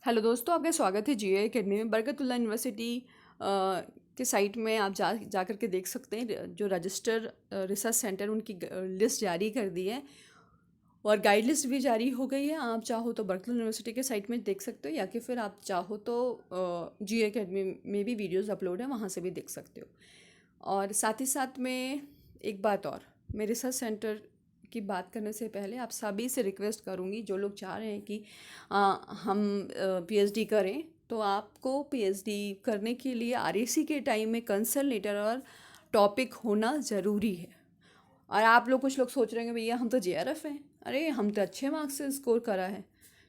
Hello दोस्तों, आपका स्वागत है जीए एकेडमी में। बरकतुल्लाह यूनिवर्सिटी के साइट में आप जा कर के देख सकते हैं। जो रजिस्टर रिसर्च सेंटर उनकी लिस्ट जारी कर दी है और गाइड लिस्ट भी जारी हो गई है। आप चाहो तो बरकतुल्लाह यूनिवर्सिटी के साइट में देख सकते हो, या कि फिर आप चाहो तो जीए एकेडमी में भी वीडियोस अपलोड है, वहाँ से भी देख सकते हो। और साथ ही साथ में एक बात और, मैं रिसर्च सेंटर की बात करने से पहले आप सभी से रिक्वेस्ट करूँगी, जो लोग चाह रहे हैं कि हम पीएचडी करें, तो आपको पीएचडी करने के लिए आरएसी के टाइम में कंसल्ट लेटर और टॉपिक होना ज़रूरी है। और आप लोग, कुछ लोग सोच रहे हैं भैया हम तो जेआरएफ हैं, अरे हम तो अच्छे मार्क्स से स्कोर करा है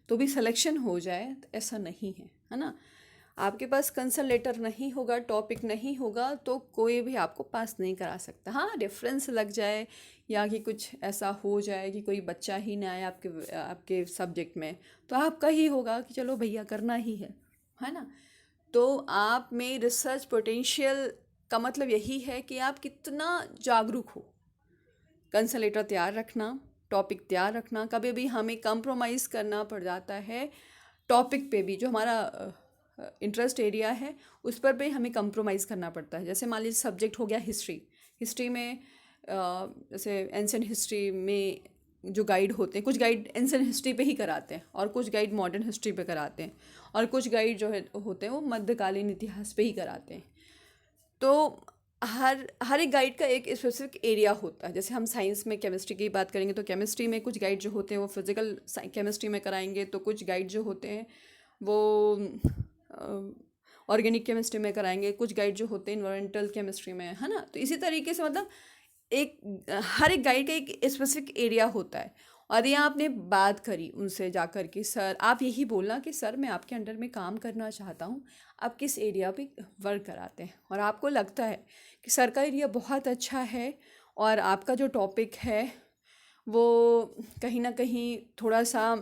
तो भी सिलेक्शन हो जाए, तो ऐसा नहीं है ना। आपके पास कंसल्ट लेटर नहीं होगा, टॉपिक नहीं होगा, तो कोई भी आपको पास नहीं करा सकता। हाँ, रेफरेंस लग जाए या कि कुछ ऐसा हो जाए कि कोई बच्चा ही ना आए आपके आपके सब्जेक्ट में, तो आपका ही होगा कि चलो भैया करना ही है ना। तो आप में रिसर्च पोटेंशियल का मतलब यही है कि आप कितना जागरूक हो। कंसल्ट लेटर तैयार रखना, टॉपिक तैयार रखना। कभी भी हमें कंप्रोमाइज़ करना पड़ जाता है टॉपिक पे भी, जो हमारा इंटरेस्ट एरिया है उस पर भी हमें कंप्रोमाइज़ करना पड़ता है। जैसे मान लीजिए सब्जेक्ट हो गया हिस्ट्री। हिस्ट्री में जैसे एंशिएंट हिस्ट्री में जो गाइड होते हैं, कुछ गाइड एंशिएंट हिस्ट्री पे ही कराते हैं और कुछ गाइड मॉडर्न हिस्ट्री पे कराते हैं, और कुछ गाइड जो है होते हैं वो मध्यकालीन इतिहास पे ही कराते हैं। तो हर एक गाइड का एक स्पेसिफिक एरिया होता है। जैसे हम साइंस में केमिस्ट्री की बात करेंगे तो केमिस्ट्री में कुछ गाइड जो होते हैं वो फिजिकल केमिस्ट्री में कराएंगे, तो कुछ गाइड जो होते हैं वो ऑर्गेनिक केमिस्ट्री में कराएंगे, कुछ गाइड जो होते हैं इन्वायरमेंटल केमिस्ट्री में, है ना। तो इसी तरीके से मतलब एक हर एक गाइड का एक स्पेसिफिक एरिया होता है। और ये आपने बात करी उनसे जाकर कि सर, आप यही बोलना कि सर मैं आपके अंडर में काम करना चाहता हूँ, आप किस एरिया पे वर्क कराते हैं। और आपको लगता है कि सर का एरिया बहुत अच्छा है और आपका जो टॉपिक है वो कहीं ना कहीं थोड़ा सा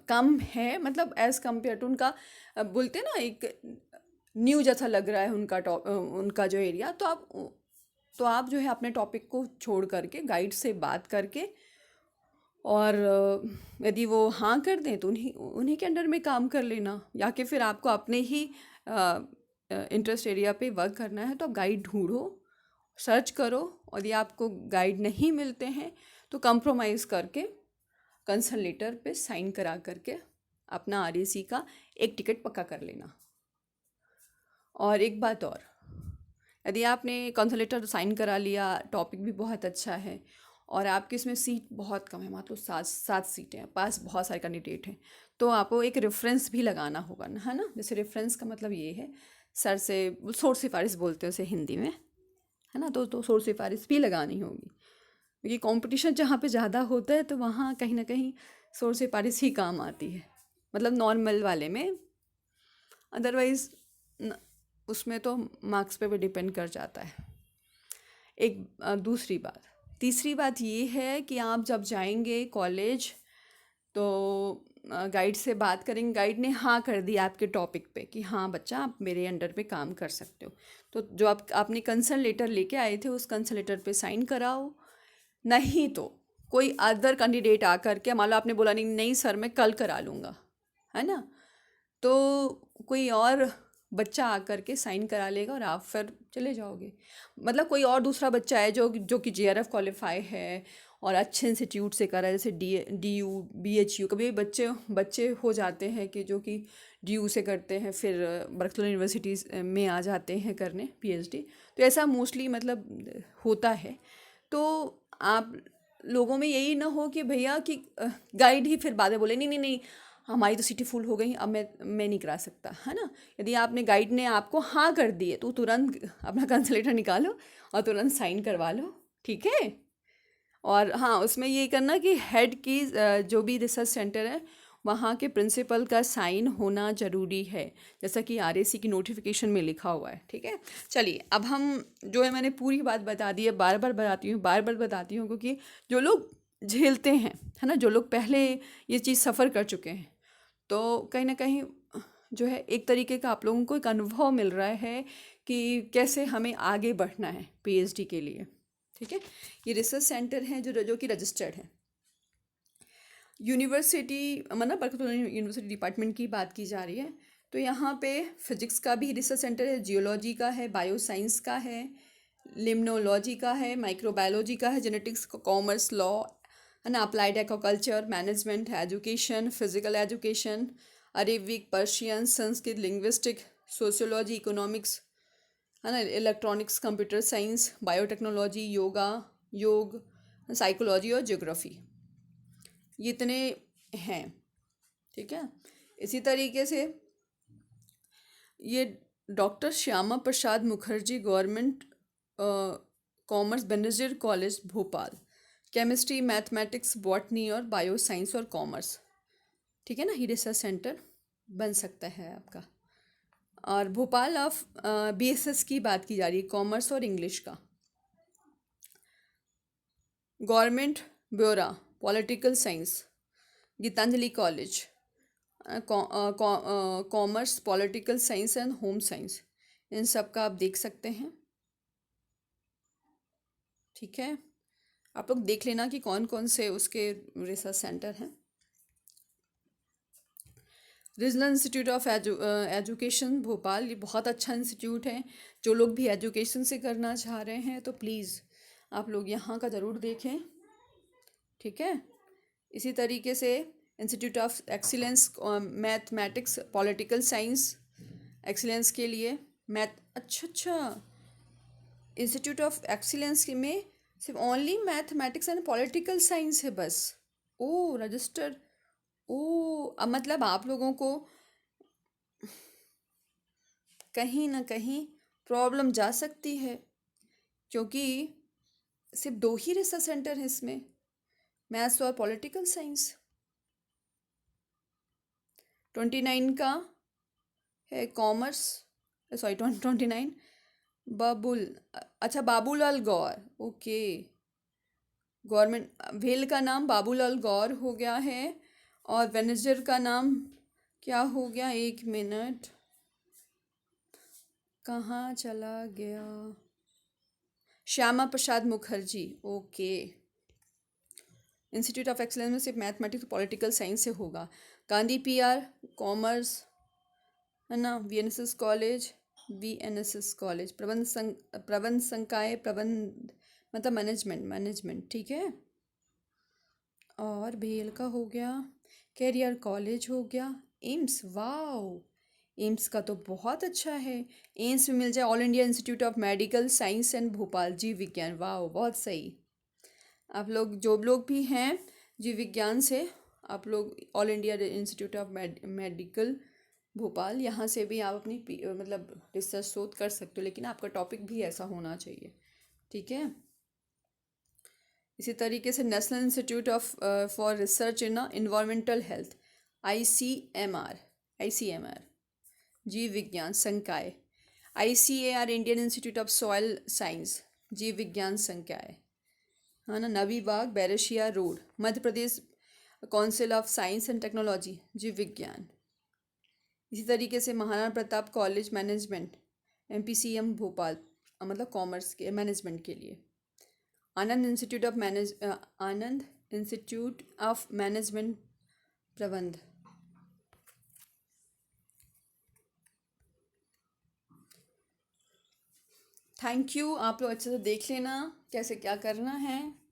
कम है, मतलब एज़ कम्पेयर टू उनका, बोलते हैं ना, एक न्यू जैसा लग रहा है उनका उनका जो एरिया, तो आप जो है अपने टॉपिक को छोड़ करके गाइड से बात करके, और यदि वो हाँ कर दें तो उन्हीं उन्हीं के अंडर में काम कर लेना। या कि फिर आपको अपने ही इंटरेस्ट एरिया पे वर्क करना है तो आप गाइड ढूंढो, सर्च करो, और ये आपको गाइड नहीं मिलते हैं तो कंप्रोमाइज़ करके कंसल्ट लेटर पे साइन करा करके अपना आरएसी का एक टिकट पक्का कर लेना। और एक बात और, यदि आपने कंसल्ट लेटर साइन करा लिया, टॉपिक भी बहुत अच्छा है और आपकी इसमें सीट बहुत कम है, मात्र 7 सीटें हैं, पास बहुत सारे कैंडिडेट हैं, तो आपको एक रेफरेंस भी लगाना होगा ना, है ना। जैसे रेफरेंस का मतलब ये है, सर से सोर्स सिफारिश बोलते हैं उसे हिंदी में, है ना। तो सोर्स सिफारिश भी लगानी होगी, क्योंकि कंपटीशन जहाँ पे ज़्यादा होता है तो वहाँ कहीं ना कहीं सोर्स सिफारिश ही काम आती है, मतलब नॉर्मल वाले में। अदरवाइज़ उसमें तो मार्क्स पे भी डिपेंड कर जाता है। एक दूसरी बात, तीसरी बात ये है कि आप जब जाएंगे कॉलेज तो गाइड से बात करेंगे, गाइड ने हाँ कर दिया आपके टॉपिक पे कि हाँ बच्चा आप मेरे अंडर पे काम कर सकते हो, तो जो आपने कंसल्ट लेटर लेके आए थे उस कंसल्ट लेटर पे साइन कराओ। नहीं तो कोई अदर कैंडिडेट आकर के, मान लो आपने बोला नहीं नहीं सर मैं कल करा लूँगा, है ना, तो कोई और बच्चा आकर के साइन करा लेगा और आप फिर चले जाओगे। मतलब कोई और दूसरा बच्चा है जो कि जेआरएफ क्वालिफाई है और अच्छे इंस्टीट्यूट से करा है, जैसे डीयू बीएचयू। कभी बच्चे बच्चे हो जाते हैं कि जो कि डीयू से करते हैं फिर बरकतुल्लाह यूनिवर्सिटीज़ में आ जाते हैं करने पीएचडी, तो ऐसा मोस्टली मतलब होता है। तो आप लोगों में यही ना हो कि भैया कि गाइड ही फिर बाद में बोले नहीं नहीं नहीं हमारी तो सीटें फुल हो गई, अब मैं नहीं करा सकता, है ना। यदि आपने गाइड ने आपको हाँ कर दी है तो तुरंत अपना कंसलेटर निकालो और तुरंत साइन करवा लो, ठीक है। और हाँ, उसमें ये करना कि हेड की जो भी रिसर्च सेंटर है वहाँ के प्रिंसिपल का साइन होना ज़रूरी है, जैसा कि आरएसी की नोटिफिकेशन में लिखा हुआ है, ठीक है। चलिए, अब हम जो है, मैंने पूरी बात बता दी है, बार बार बताती हूँ क्योंकि जो लोग झेलते हैं, है ना, जो लोग पहले ये चीज़ सफ़र कर चुके हैं, तो कहीं ना कहीं जो है एक तरीके का आप लोगों को एक अनुभव मिल रहा है कि कैसे हमें आगे बढ़ना है पीएचडी के लिए, ठीक है। ये रिसर्च सेंटर हैं जो कि रजिस्टर्ड है। यूनिवर्सिटी मतलब बरकतुल्लाह यूनिवर्सिटी डिपार्टमेंट की बात की जा रही है, तो यहाँ पे फिजिक्स का भी रिसर्च सेंटर है, जियोलॉजी का है, बायो साइंस का है, लिम्नोलॉजी का है, माइक्रोबायोलॉजी का है, जेनेटिक्स, कॉमर्स, लॉ, है ना, applied agriculture, management, education, physical education, Arabic, Persian, Sanskrit, linguistic, sociology, economics, है ना, electronics, computer science, biotechnology, yoga, योग, साइकोलॉजी और ज्योग्राफी, ये इतने हैं। ठीक है। इसी तरीके से ये doctor Shyama Prasad Mukherjee government commerce Benazir college Bhopal, chemistry, mathematics, botany और बायो साइंस और कॉमर्स, ठीक है ना, ही रिसर्च सेंटर बन सकता है आपका। और भोपाल ऑफ बीएसएस की बात की जा रही है, कॉमर्स और इंग्लिश का। गवर्नमेंट ब्यूरा political science, Gitanjali college, commerce, political science and home science, इन सब का आप देख सकते हैं। ठीक है, आप लोग देख लेना कि कौन कौन से उसके रिसर्च सेंटर हैं। Regional institute of education Bhopal, ये बहुत अच्छा इंस्टीट्यूट है। जो लोग भी एजुकेशन से करना चाह रहे हैं तो प्लीज़ आप लोग यहाँ का ज़रूर देखें। ठीक है। इसी तरीके से institute of excellence mathematics, political science, excellence के लिए मैथ, अच्छा, इंस्टीट्यूट ऑफ एक्सीलेंस में सिर्फ only mathematics and political science है बस। ओ रजिस्टर, ओ अब मतलब आप लोगों को कहीं ना कहीं प्रॉब्लम जा सकती है, क्योंकि सिर्फ 2 ही रिसर्च सेंटर हैं इसमें, मैथ्स और पॉलिटिकल साइंस। 29 का है कॉमर्स, सॉरी 29 बाबुल, अच्छा बाबूलाल गौर, ओके, गवर्नमेंट भेल का नाम बाबूलाल गौर हो गया है, और मैनेजर का नाम क्या हो गया, 1 मिनट, कहाँ चला गया, Shyama Prasad Mukherjee, okay. Institute of excellence में सिर्फ मैथमेटिक्स पॉलिटिकल साइंस से होगा। गांधी पीआर कॉमर्स, है ना, वीएनएसएस कॉलेज, वीएनएसएस कॉलेज, प्रबंध संकाय, प्रबंध मतलब मैनेजमेंट, ठीक है। और भेल का हो गया, कैरियर कॉलेज हो गया, एम्स, वाओ, एम्स का तो बहुत अच्छा है। एम्स में मिल जाए all India institute of medical science and Bhopal, जीव विज्ञान, वाओ बहुत सही। आप लोग जो लोग भी हैं जीव विज्ञान से, आप लोग all India institute of medical Bhopal, यहाँ से भी आप अपनी मतलब रिसर्च शोध कर सकते हो, लेकिन आपका टॉपिक भी ऐसा होना चाहिए। ठीक है। इसी तरीके से national institute of for research in environmental health, ICMR, जीव विज्ञान संकाय, ICAR Indian institute of soil science, जीव विज्ञान संकाय, है ना, Navi Bagh, Berasia road, Madhya Pradesh council of science and technology, जीव विज्ञान। इसी तरीके से Maharana Pratap college management, MPCM Bhopal, मतलब कॉमर्स के मैनेजमेंट के लिए। आनंद इंस्टीट्यूट ऑफ मैनेजमेंट प्रबंध। थैंक यू, आप लोग अच्छे से देख लेना कैसे क्या करना है।